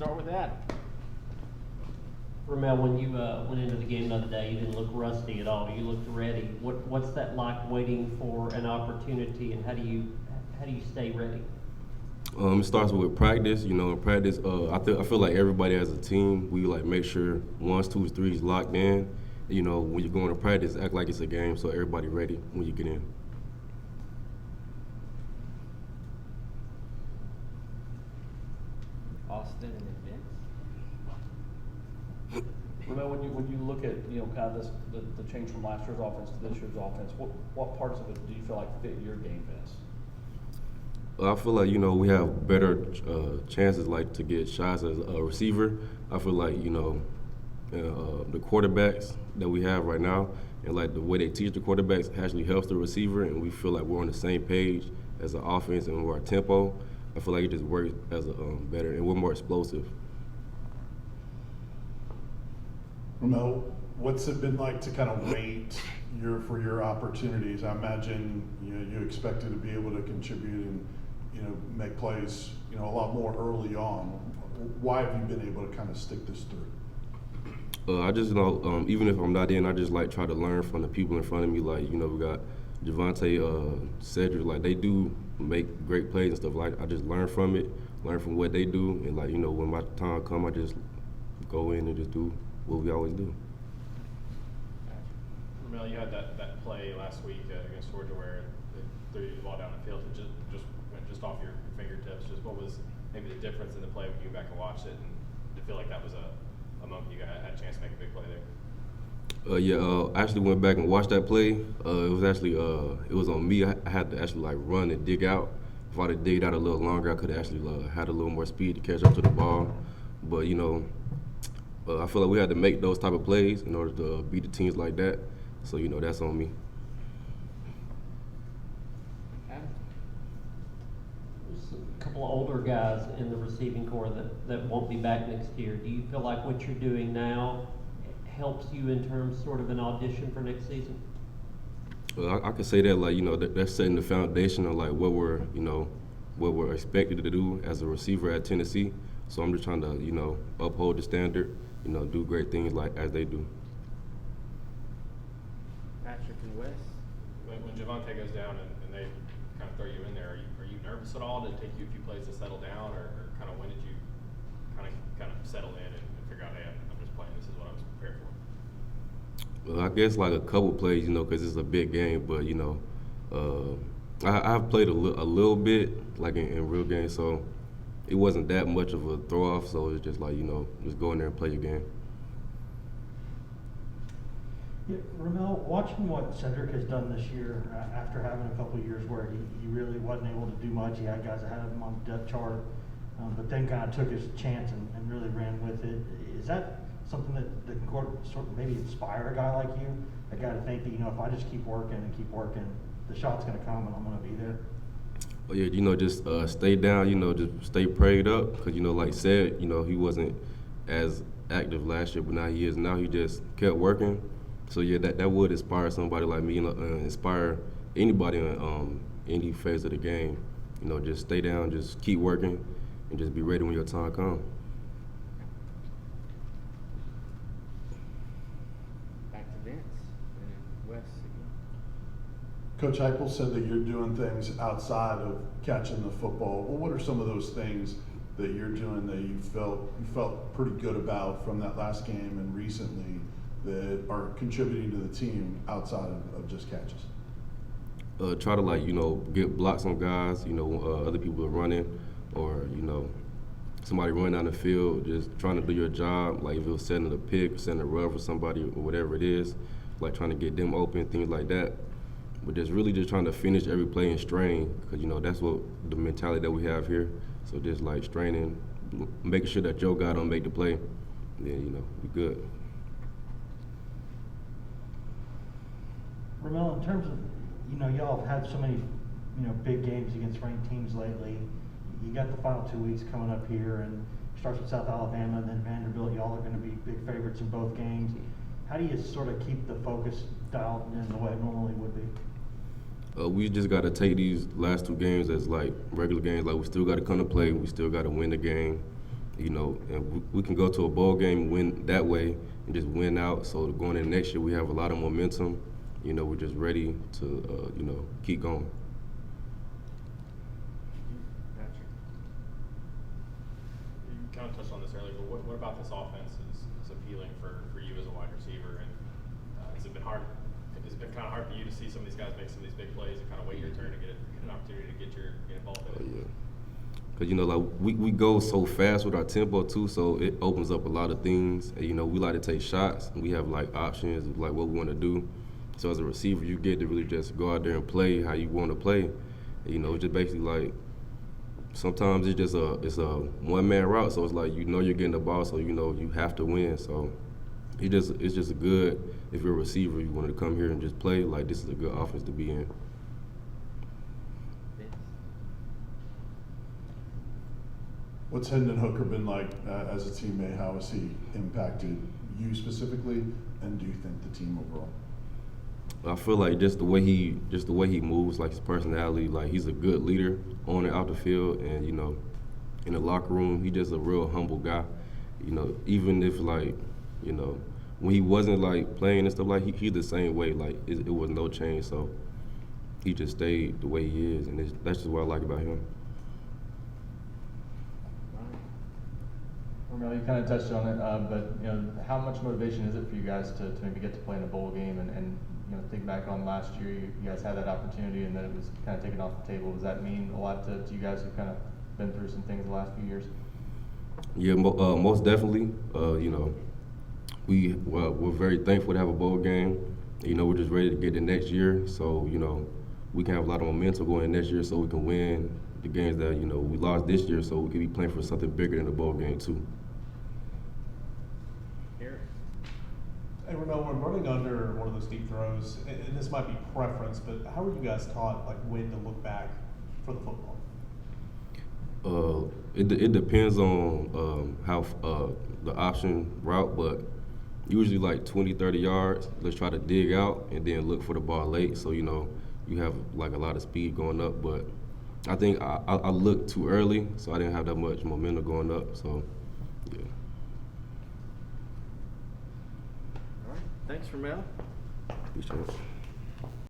start with that. Ramel, when you went into the game the other day, you didn't look rusty at all. You looked ready. What's that like, waiting for an opportunity, and how do you stay ready? It starts with practice. You know, in practice, I feel like everybody as a team, we like make sure ones, twos, threes locked in. You know, when you're going to practice, act like it's a game, so everybody ready when you get in. Austin and then Vince. Ramel, when you look at kind of the change from last year's offense to this year's offense, what parts of it do you feel like fit your game best? I feel like we have better chances like to get shots as a receiver. I feel like the quarterbacks that we have right now and like the way they teach the quarterbacks actually helps the receiver, and we feel like we're on the same page as the offense and our tempo. I feel like it just works as a better, and we're more explosive. Ramel, what's it been like to kind of wait for your opportunities? I imagine you expected to be able to contribute and make plays a lot more early on. Why have you been able to kind of stick this through? I just even if I'm not in, I just like try to learn from the people in front of me. Like we got Javante, Cedric, like they do make great plays and stuff. Like I just learn from it, learn from what they do, and like when my time come, I just go in and just do what we always do. Ramel, you had that play last week against Georgia where they threw you the ball down the field. It just went just off your fingertips. Just what was maybe the difference in the play when you went back and watched it, and to feel like that was a moment you had a chance to make a big play there? I actually went back and watched that play. It was actually it was on me. I had to actually like run and dig out. If I'd have digged out a little longer, I could have actually had a little more speed to catch up to the ball. But I feel like we had to make those type of plays in order to beat the teams like that. So that's on me. There's a couple of older guys in the receiving corps that won't be back next year. Do you feel like what you're doing now helps you in terms sort of an audition for next season? I could say that that's setting the foundation of like what we're expected to do as a receiver at Tennessee. So I'm just trying to uphold the standard, do great things like as they do. Patrick and Wes. When Javante goes down and they kind of throw you in there, are you nervous at all? Did it take you a few plays to settle down, or kind of when did you kind of settle in and figure out, hey, I'm just playing, this is what I was prepared for? Well, I guess like a couple plays, because it's a big game, but I've played a little bit like in real games, so it wasn't that much of a throw off. So it's just like just go in there and play your game. Yeah, Ramel, watching what Cedric has done this year, after having a couple of years where he really wasn't able to do much, he had guys ahead of him on the depth chart, but then kind of took his chance and really ran with it. Is that something that can sort of maybe inspire a guy like you, a guy to think that if I just keep working, the shot's going to come and I'm going to be there? Oh yeah, just stay down, just stay prayed up, because like said, he wasn't as active last year, but now he is. Now he just kept working. So yeah, that would inspire somebody like me, inspire anybody in any phase of the game. Just stay down, just keep working, and just be ready when your time comes. Back to Vince and then Wes again. Coach Heupel said that you're doing things outside of catching the football. Well, what are some of those things that you're doing that you felt pretty good about from that last game and recently that are contributing to the team outside of just catches? Try to get blocks on guys, other people are running, or somebody running down the field, just trying to do your job. Like if it was setting a pick, setting a rub for somebody, or whatever it is, like trying to get them open, things like that. But just really just trying to finish every play and strain, because that's what the mentality that we have here. So just like straining, making sure that your guy don't make the play, then we good. Ramel, in terms of, y'all have had so many, big games against ranked teams lately. You got the final 2 weeks coming up here, and starts with South Alabama and then Vanderbilt. Y'all are going to be big favorites in both games. How do you sort of keep the focus dialed in the way it normally would be? We just got to take these last two games as like regular games. Like we still got to come to play. We still got to win the game. you know, and we can go to a bowl game, win that way, and just win out. So going into next year, we have a lot of momentum. You know, we're just ready to, you know, keep going. Patrick. You kind of touched on this earlier, but what about this offense is appealing for you as a wide receiver? And has it been hard? It's been kind of hard for you to see some of these guys make some of these big plays and kind of wait your turn to get an opportunity to get involved in it. Yeah. Cause you know, like we go so fast with our tempo too, so it opens up a lot of things. And, you know, we like to take shots, and we have like options of like what we want to do. So as a receiver, you get to really just go out there and play how you want to play. And, you know, it's just basically like sometimes it's a one-man route, so it's like you know you're getting the ball, so you know you have to win. So it's just good if you're a receiver, you wanted to come here and just play. Like this is a good offense to be in. Vince. What's Hendon Hooker been like as a teammate? How has he impacted you specifically, and do you think the team overall? I feel like just the way he moves, like his personality, like he's a good leader on and out the field, and you know, in the locker room, he's just a real humble guy. You know, even if like, you know, when he wasn't like playing and stuff, like he's the same way. Like it was no change, so he just stayed the way he is, and that's just what I like about him. Ramel, you kind of touched on it, but you know, how much motivation is it for you guys to maybe get to play in a bowl game and you know, think back on last year, you guys had that opportunity and then it was kind of taken off the table. Does that mean a lot to you guys who've kind of been through some things the last few years? Yeah, most definitely. You know, we're very thankful to have a bowl game. You know, we're just ready to get it next year, so you know, we can have a lot of momentum going in next year, so we can win the games that you know we lost this year, so we can be playing for something bigger than the bowl game too. Hey, Ramel, when running under one of those deep throws, and this might be preference, but how are you guys taught like when to look back for the football? It depends on how the option route, but usually like 20, 30 yards, let's try to dig out and then look for the ball late, so you know you have like a lot of speed going up. But I think I looked too early, so I didn't have that much momentum going up, so yeah. All right. Thanks, Ramel. Appreciate it.